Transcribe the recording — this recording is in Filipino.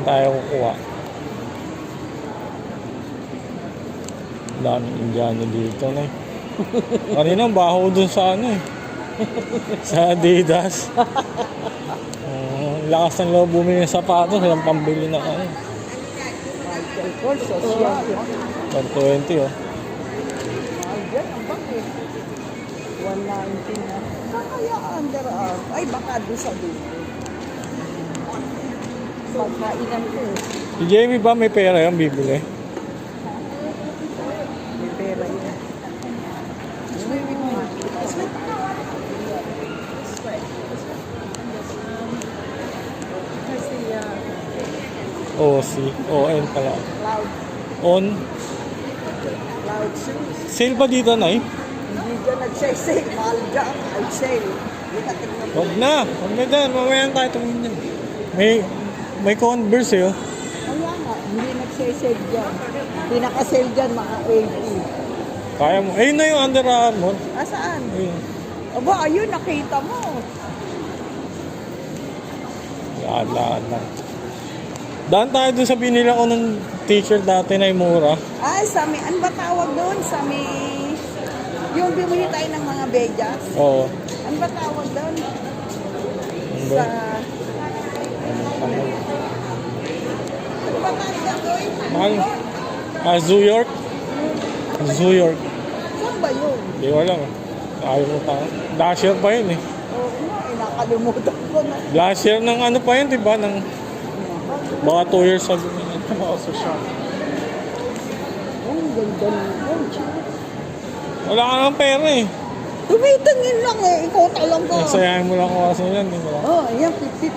tayo kukuha. Daming Indiano dito na eh. Kanina baho dun sa ano eh. Sa Adidas. Lakas ng loob bumili ng sapatos, walang pambili na ano. Michael Kors, social. 120 oh. Diyan, ang bakit? 119 na. Kaya underarm. Ay, baka doon sa dito. Pagkainan ko. Si Jamie ba may pera yung bibili? May pera yun. Swimming mo. Kasi, O-N pala. cloud On. shoes. Sale ba dito, Nay? Hindi dyan nag-sale. Mahal dyan. Nag-sale. Hindi ka tignan mo. Huwag na dyan. Mamaya tayo tumingin dyan. May Converse eh oh. Kaya nga, hindi nag-sale dyan. Pinaka-sale dyan, mga 80. Kaya mo. Ayun na yung Under Armour. Saan? Ayun. Aba, ayun, nakita mo. Laan lang. Daan tayo dun sa binila ko ng t-shirt dati na yung mura. Ay, sa may, ano ba tawag doon? Sa may, yung bumili tayo ng mga bejas. Oo. Ano ba tawag doon? Ano Sa, ba? Ano? ano ba tawag doon? Mahal? Zoo York? Zoo York. Saan ba yun? Hindi ko alam. Ayaw mo tayo. Last year pa yun eh. Oo nga, nakalimutan ko na. Last year ng ano pa yun, diba? Ng baka 2 years ago. Sa shop. Ang ganda nito. Wala ka naman pera eh. Tumitingin lang eh. Ikaw talaga. Nasayahin mo lang ako kasi yan. Diba? Oh, yan, 52.